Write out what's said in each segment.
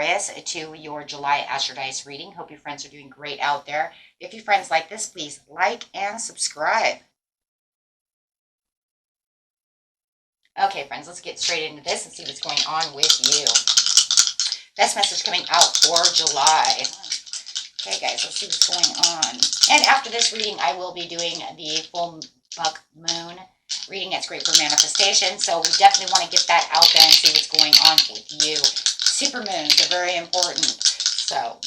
bias to your July Astrodice reading. Hope your friends are doing great out there. If your friends like this, please like and subscribe. Okay, friends, let's get straight into this and see what's going on with you. Best message coming out for July. Okay, guys, let's see what's going on. And after this reading, I will be doing the full buck moon reading. That's great for manifestation. So we definitely want to get that out there and see what's going on with you. Super moons are very important. So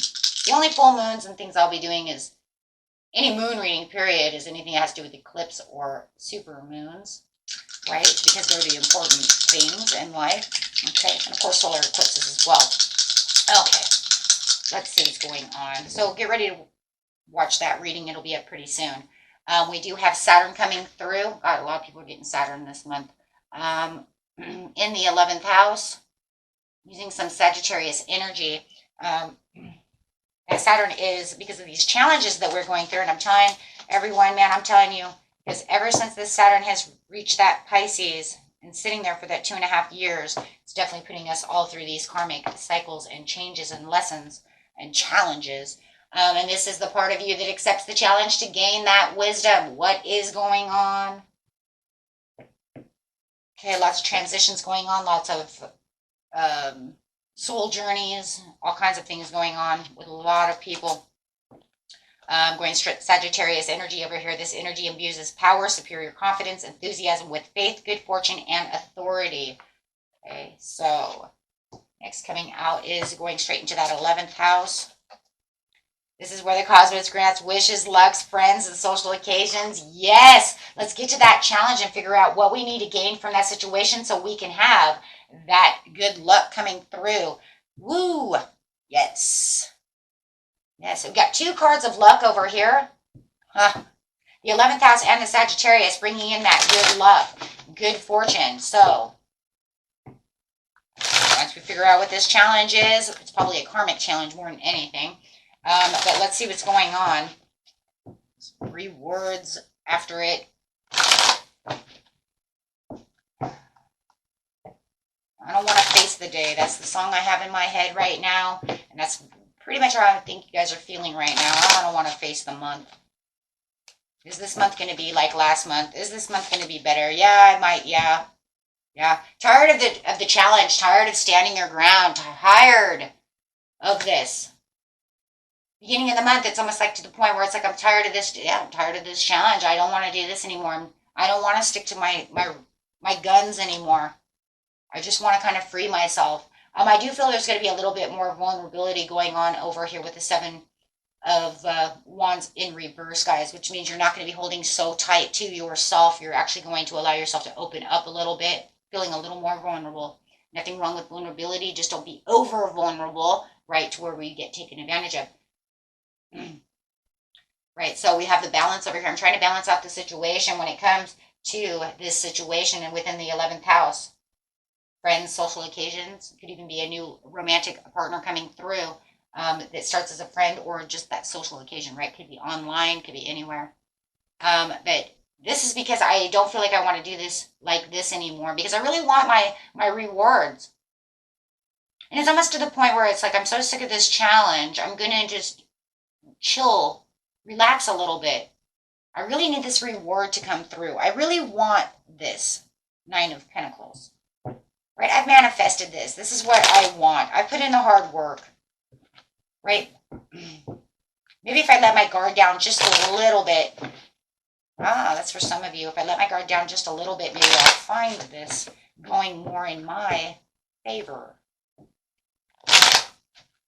the only full moons and things I'll be doing is any moon reading, period, is anything that has to do with eclipse or super moons, right? Because they're the important things in life. Okay, and of course solar eclipses as well. Okay. Let's see what's going on. So get ready to watch that reading. It'll be up pretty soon. We do have Saturn coming through. God, a lot of people are getting Saturn this month. In the 11th house, using some Sagittarius energy. And Saturn is, because of these challenges that we're going through, and I'm telling everyone, man, I'm telling you, because ever since this Saturn has reached that Pisces and sitting there for that 2.5 years, it's definitely putting us all through these karmic cycles and changes and lessons and challenges. And this is the part of you that accepts the challenge to gain that wisdom. What is going on? Okay, lots of transitions going on, lots of soul journeys, all kinds of things going on with a lot of people. Going straight Sagittarius energy over here. This energy imbues power, superior confidence, enthusiasm with faith, good fortune, and authority. Okay, so next coming out is going straight into that 11th house. This is where the cosmos grants wishes, lucks, friends, and social occasions. Yes, let's get to that challenge and figure out what we need to gain from that situation so we can have that good luck coming through. Woo! Yes. Yes, we've got 2 cards of luck over here. The 11th house and the Sagittarius bringing in that good luck, good fortune. So once we figure out what this challenge is, it's probably a karmic challenge more than anything. But let's see what's going on. 3 words after it. I don't want to face the day. That's the song I have in my head right now. And that's pretty much how I think you guys are feeling right now. I don't want to face the month. Is this month going to be like last month? Is this month going to be better? Yeah, I might. Yeah. Yeah. Tired of the challenge. Tired of standing your ground. Tired of this. Beginning of the month, it's almost like to the point where it's like, I'm tired of this. Yeah, I'm tired of this challenge. I don't want to do this anymore. I don't want to stick to my guns anymore. I just want to kind of free myself. I do feel there's going to be a little bit more vulnerability going on over here with the 7 of Wands in reverse, guys, which means you're not going to be holding so tight to yourself. You're actually going to allow yourself to open up a little bit, feeling a little more vulnerable. Nothing wrong with vulnerability. Just don't be over vulnerable, right, to where we get taken advantage of. Right, so we have the balance over here. I'm trying to balance out the situation when it comes to this situation and within the 11th house. Friends, social occasions. It could even be a new romantic partner coming through that starts as a friend or just that social occasion, right? Could be online, could be anywhere. But this is because I don't feel like I want to do this like this anymore because I really want my rewards. And it's almost to the point where it's like, I'm so sick of this challenge. I'm going to just chill, relax a little bit. I really need this reward to come through. I really want this 9 of Pentacles. Right? I've manifested this. This is what I want. I put in the hard work. Right? Maybe if I let my guard down just a little bit. That's for some of you. If I let my guard down just a little bit, maybe I'll find this going more in my favor.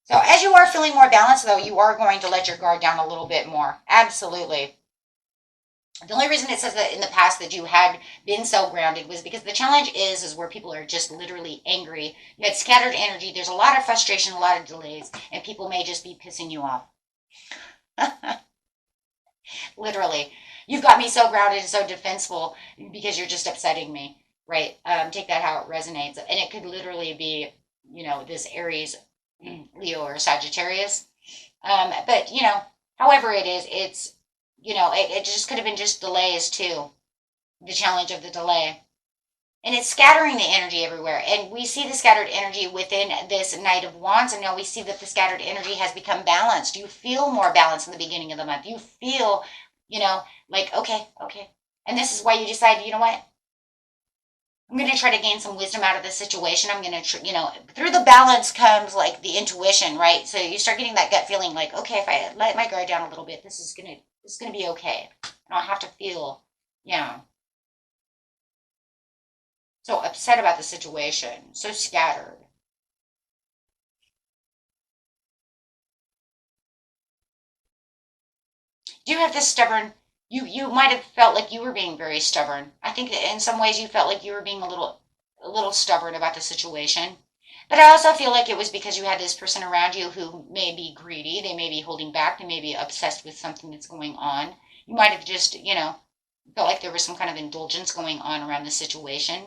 So as you are feeling more balanced, though, you are going to let your guard down a little bit more. Absolutely. The only reason it says that in the past that you had been so grounded was because the challenge is where people are just literally angry. You had scattered energy. There's a lot of frustration, a lot of delays, and people may just be pissing you off. Literally. You've got me so grounded and so defensible because you're just upsetting me, right? Take that how it resonates. And it could literally be, this Aries, Leo, or Sagittarius. But, however it is, it's, it just could have been just delays too. The challenge of the delay. And it's scattering the energy everywhere. And we see the scattered energy within this Knight of Wands. And now we see that the scattered energy has become balanced. You feel more balanced in the beginning of the month. You feel, like, okay. And this is why you decide, you know what? I'm going to try to gain some wisdom out of this situation. I'm going to, through the balance comes like the intuition, right? So you start getting that gut feeling like, okay, if I let my guard down a little bit, this is going to be okay. I don't have to feel, so upset about the situation, so scattered. You have this stubborn, you might have felt like you were being very stubborn. I think that in some ways you felt like you were being a little stubborn about the situation. But I also feel like it was because you had this person around you who may be greedy, they may be holding back, they may be obsessed with something that's going on. You might have just, felt like there was some kind of indulgence going on around the situation.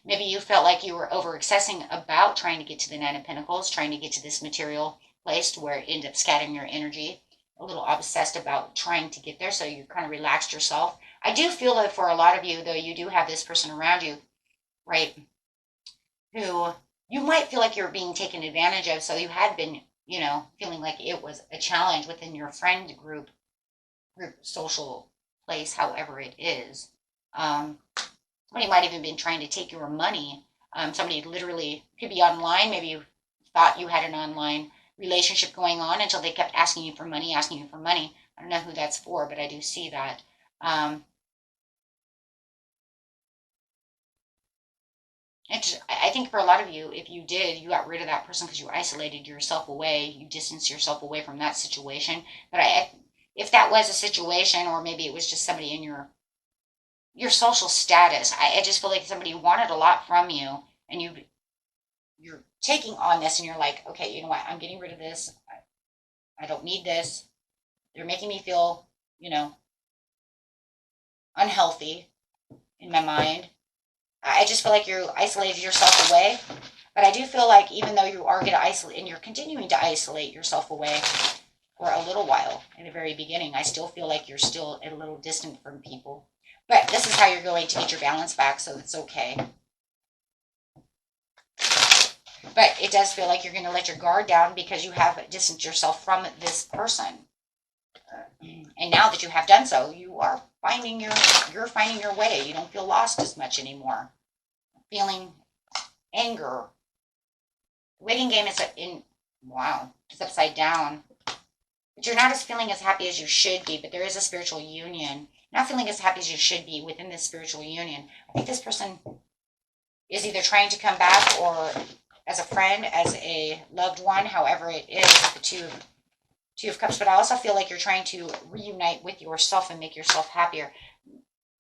Maybe you felt like you were over obsessing about trying to get to the Nine of Pentacles, trying to get to this material place to where it ended up scattering your energy. A little obsessed about trying to get there, so you kind of relaxed yourself. I do feel that for a lot of you, though, you do have this person around you, right, who you might feel like you're being taken advantage of, so you had been, feeling like it was a challenge within your friend group, social place, however it is. Somebody might have even been trying to take your money. Somebody literally could be online. Maybe you thought you had an online relationship going on until they kept asking you for money. I don't know who that's for, but I do see that. I think for a lot of you, if you did, you got rid of that person because you isolated yourself away. You distanced yourself away from that situation. But if that was a situation, or maybe it was just somebody in your social status, I just feel like somebody wanted a lot from you, and you're taking on this, and you're like, okay, you know what, I'm getting rid of this. I don't need this. They're making me feel, unhealthy in my mind. I just feel like you isolated yourself away. But I do feel like even though you are going to isolate, and you're continuing to isolate yourself away for a little while in the very beginning, I still feel like you're still a little distant from people. But this is how you're going to get your balance back, so it's okay. But it does feel like you're going to let your guard down because you have distanced yourself from this person. And now that you have done so, you are finding you're finding your way. You don't feel lost as much anymore. Feeling anger. The waiting game is it's upside down. But you're not feeling as happy as you should be, but there is a spiritual union. Not feeling as happy as you should be within this spiritual union. I think this person is either trying to come back, or as a friend, as a loved one, however it is, the Two of Cups. But I also feel like you're trying to reunite with yourself and make yourself happier.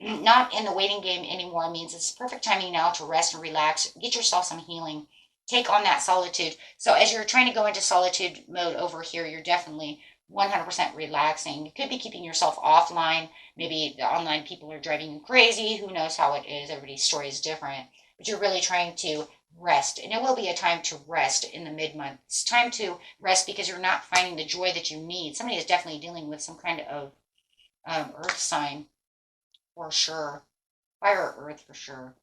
Not in the waiting game anymore means it's perfect timing now to rest and relax, get yourself some healing, take on that solitude. So as you're trying to go into solitude mode over here, you're definitely 100% relaxing. You could be keeping yourself offline. Maybe the online people are driving you crazy. Who knows how it is? Everybody's story is different. But you're really trying to rest. And it will be a time to rest in the mid-month. It's time to rest because you're not finding the joy that you need. Somebody is definitely dealing with some kind of earth sign for sure. Fire or earth for sure.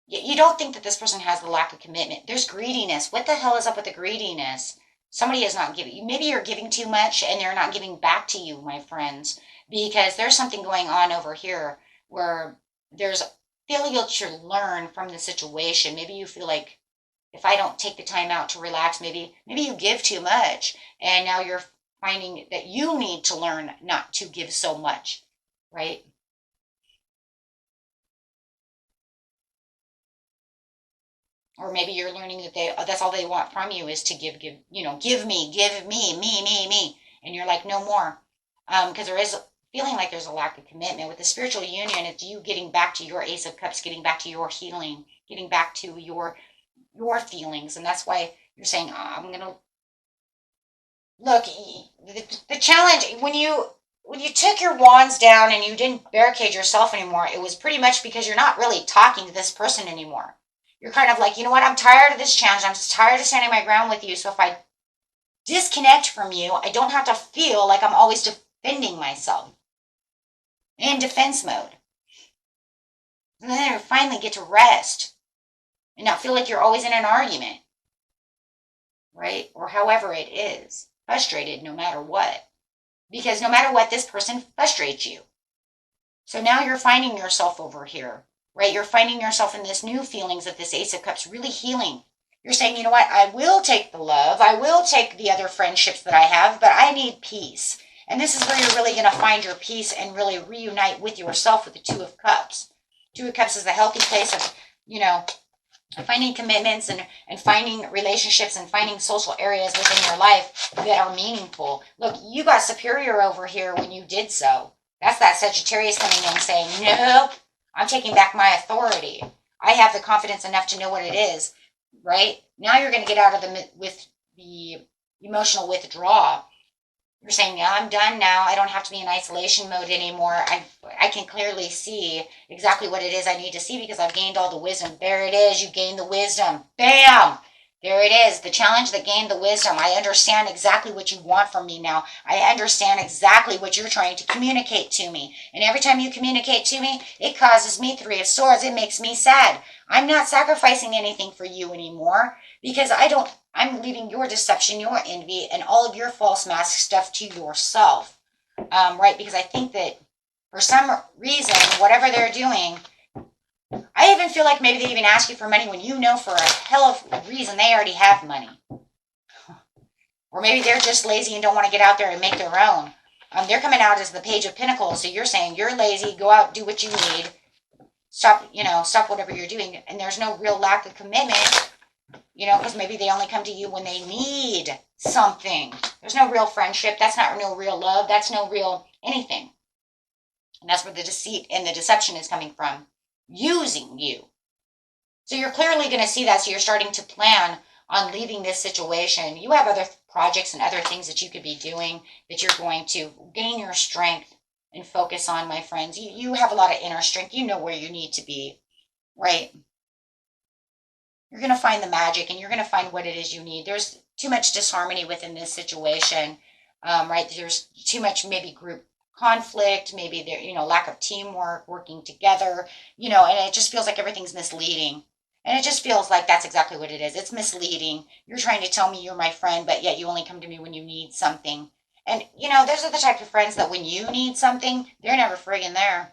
You don't think that this person has the lack of commitment. There's greediness. What the hell is up with the greediness? Somebody is not giving. Maybe you're giving too much and they're not giving back to you, my friends, because there's something going on over here where there's failure to learn from the situation. Maybe you feel like, if I don't take the time out to relax, maybe you give too much, and now you're finding that you need to learn not to give so much, right? Or maybe you're learning that that's all they want from you is to give, give me. And you're like, no more. Because there is feeling like there's a lack of commitment. With the spiritual union, it's you getting back to your Ace of Cups, getting back to your healing, getting back to your feelings. And that's why you're saying, I'm going to look, the challenge, when you took your wands down and you didn't barricade yourself anymore, it was pretty much because you're not really talking to this person anymore. You're kind of like, you know what, I'm tired of this challenge. I'm just tired of standing my ground with you. So if I disconnect from you, I don't have to feel like I'm always defending myself in defense mode. And then you finally get to rest and not feel like you're always in an argument, right? Or however it is, frustrated no matter what. Because no matter what, this person frustrates you. So now you're finding yourself over here, right? You're finding yourself in this new feelings of this Ace of Cups really healing. You're saying, you know what? I will take the love. I will take the other friendships that I have, but I need peace. And this is where you're really going to find your peace and really reunite with yourself with the Two of Cups. Two of Cups is a healthy place of, finding commitments and finding relationships and finding social areas within your life that are meaningful. Look, you got superior over here when you did so. That's that Sagittarius coming in saying, nope, I'm taking back my authority. I have the confidence enough to know what it is, right? Now you're going to get out of the emotional withdrawal. You're saying, yeah, I'm done now. I don't have to be in isolation mode anymore. I can clearly see exactly what it is I need to see because I've gained all the wisdom. There it is. You gained the wisdom. Bam! There it is. The challenge that gained the wisdom. I understand exactly what you want from me now. I understand exactly what you're trying to communicate to me. And every time you communicate to me, it causes me Three of Swords. It makes me sad. I'm not sacrificing anything for you anymore because I'm leaving your deception, your envy, and all of your false mask stuff to yourself, right? Because I think that for some reason, whatever they're doing, I even feel like maybe they even ask you for money when you know for a hell of a reason they already have money. Or maybe they're just lazy and don't want to get out there and make their own. They're coming out as the Page of Pentacles, so you're saying you're lazy, go out, do what you need, stop whatever you're doing, and there's no real lack of commitment. Because maybe they only come to you when they need something. There's no real friendship. That's not no real love. That's no real anything. And that's where the deceit and the deception is coming from. Using you. So you're clearly going to see that. So you're starting to plan on leaving this situation. You have other projects and other things that you could be doing that you're going to gain your strength and focus on, my friends. You have a lot of inner strength. You know where you need to be, right? You're going to find the magic and you're going to find what it is you need. There's too much disharmony within this situation, right? There's too much maybe group conflict, maybe there, lack of teamwork, working together, and it just feels like everything's misleading. And it just feels like that's exactly what it is. It's misleading. You're trying to tell me you're my friend, but yet you only come to me when you need something. And, those are the type of friends that when you need something, they're never friggin' there.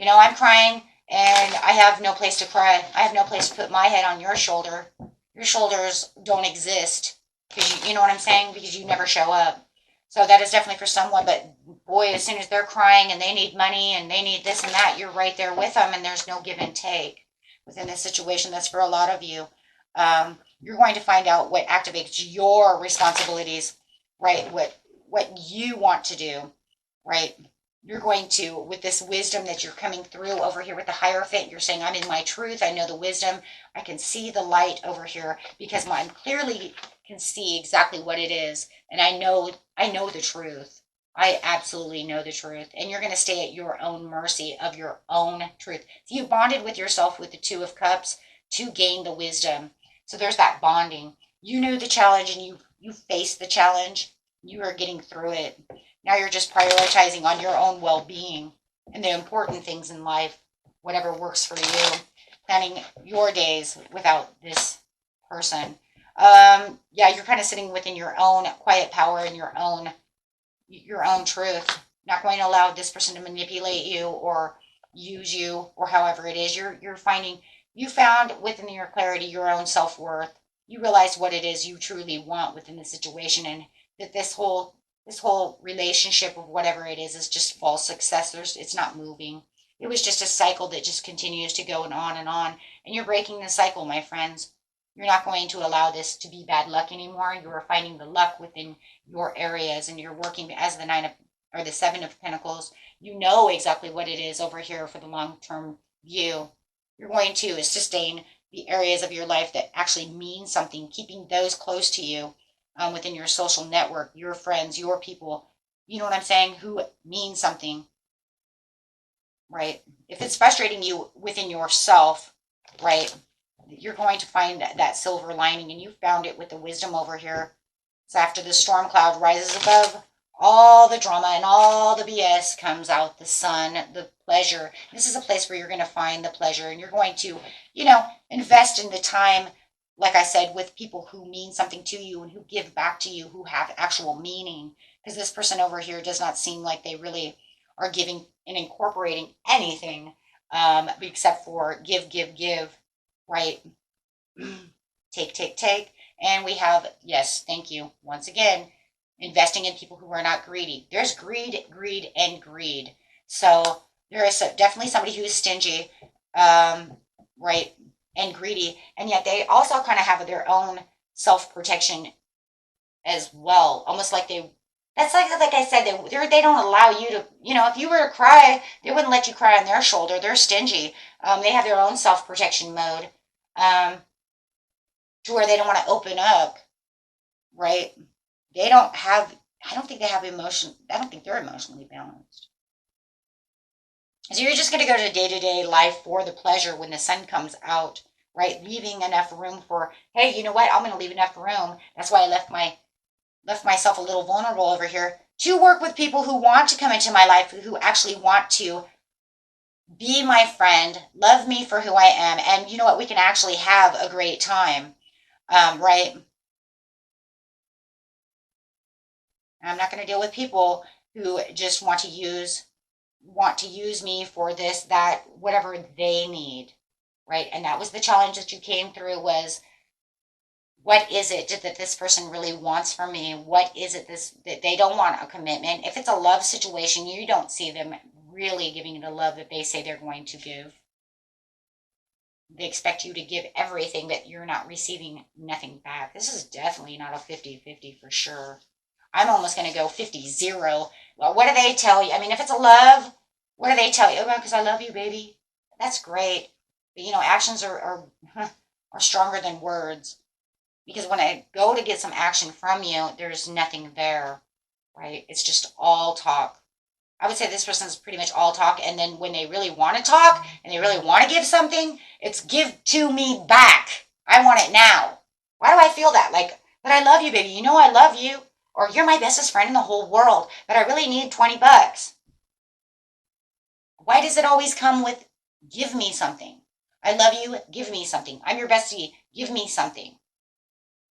I'm crying. And I have no place to cry. I have no place to put my head on your shoulder. Your shoulders don't exist. Because you know what I'm saying? Because you never show up. So that is definitely for someone. But boy, as soon as they're crying and they need money and they need this and that, you're right there with them. And there's no give and take within this situation. That's for a lot of you. You're going to find out what activates your responsibilities, right? What you want to do, right? You're going to, with this wisdom that you're coming through over here with the Hierophant, you're saying, I'm in my truth. I know the wisdom. I can see the light over here because I clearly can see exactly what it is. And I know the truth. I absolutely know the truth. And you're going to stay at your own mercy of your own truth. So you bonded with yourself with the Two of Cups to gain the wisdom. So there's that bonding. You knew the challenge and you faced the challenge. You are getting through it. Now you're just prioritizing on your own well-being and the important things in life, whatever works for you, planning your days without this person. You're kind of sitting within your own quiet power and your own truth. Not going to allow this person to manipulate you or use you or however it is. You're finding, you found within your clarity your own self-worth. You realize what it is you truly want within the situation, and that this whole relationship of whatever it is just false success. It's not moving. It was just a cycle that just continues to go and on and on. And you're breaking the cycle, my friends. You're not going to allow this to be bad luck anymore. You are finding the luck within your areas, and you're working as the Seven of Pentacles. You know exactly what it is over here for the long-term view. You're going to sustain the areas of your life that actually mean something, keeping those close to you. Within your social network, your friends, your people, you know what I'm saying, who mean something, right? If it's frustrating you within yourself, right, you're going to find that silver lining, and you found it with the wisdom over here. So after the storm cloud rises above all the drama and all the BS comes out. The sun, the pleasure. This is a place where you're going to find the pleasure, and you're going to, invest in the time, like I said, with people who mean something to you and who give back to you, who have actual meaning. Because this person over here does not seem like they really are giving and incorporating anything, except for give, right? Take, take, take. And we have, yes, thank you, once again, investing in people who are not greedy. There's greed, and greed. So there is definitely somebody who is stingy, right, and greedy, and yet they also kind of have their own self-protection as well. Almost like that's like I said, they don't allow you to, if you were to cry, they wouldn't let you cry on their shoulder. They're stingy. They have their own self-protection mode, to where they don't want to open up, right? I don't think they have emotion. I don't think they're emotionally balanced. So you're just going to go to day-to-day life for the pleasure when the sun comes out, right? Leaving enough room for, hey, you know what? I'm going to leave enough room. That's why I left myself a little vulnerable over here to work with people who want to come into my life, who actually want to be my friend, love me for who I am, and you know what? We can actually have a great time, right? I'm not going to deal with people who just want to use me for this, that, whatever they need, right? And that was the challenge that you came through, was what is it that this person really wants from me? What is it that they don't want a commitment? If it's a love situation, you don't see them really giving the love that they say they're going to give. They expect you to give everything, but you're not receiving nothing back. This is definitely not a 50-50 for sure. I'm almost going to go 50-0. Well, what do they tell you? I mean, if it's a love, what do they tell you? Oh, because I love you, baby. That's great. But, actions are stronger than words. Because when I go to get some action from you, there's nothing there, right? It's just all talk. I would say this person's pretty much all talk. And then when they really want to talk and they really want to give something, it's give to me back. I want it now. Why do I feel that? Like, but I love you, baby. You know I love you. Or you're my bestest friend in the whole world, but I really need $20. Why does it always come with give me something? I love you, give me something. I'm your bestie, give me something.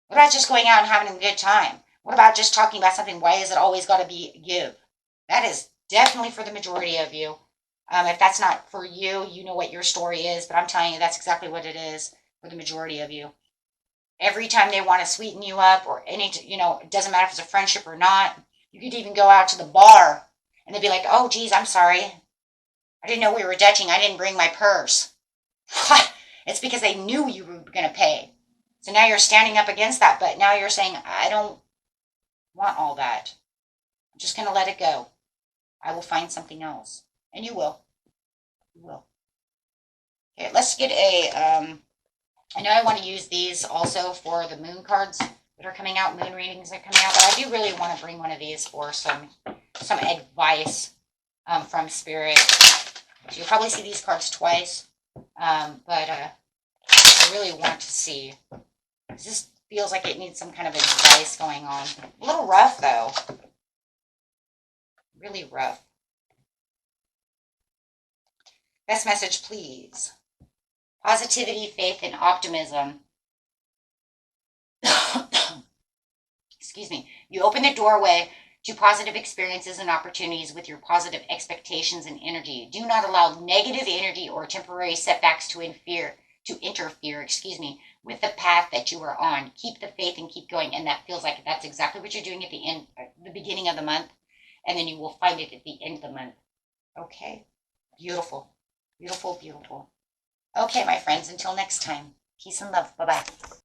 What about just going out and having a good time? What about just talking about something? Why is it always got to be give? That is definitely for the majority of you. If that's not for you, you know what your story is, but I'm telling you that's exactly what it is for the majority of you. Every time they want to sweeten you up, or it doesn't matter if it's a friendship or not. You could even go out to the bar and they'd be like, oh, geez, I'm sorry. I didn't know we were Dutching. I didn't bring my purse. It's because they knew you were going to pay. So now you're standing up against that, but now you're saying, I don't want all that. I'm just going to let it go. I will find something else. And you will. You will. Okay, let's get I know I want to use these also for the moon cards that are coming out, moon readings that are coming out, but I do really want to bring one of these for some advice from Spirit. So you'll probably see these cards twice, but I really want to see. This feels like it needs some kind of advice going on. A little rough, though. Really rough. Best message, please. Positivity, faith, and optimism. Excuse me. You open the doorway to positive experiences and opportunities with your positive expectations and energy. Do not allow negative energy or temporary setbacks to interfere, with the path that you are on. Keep the faith and keep going. And that feels like that's exactly what you're doing at the end, the beginning of the month. And then you will find it at the end of the month. Okay? Beautiful. Beautiful, beautiful. Okay, my friends, until next time. Peace and love. Bye-bye.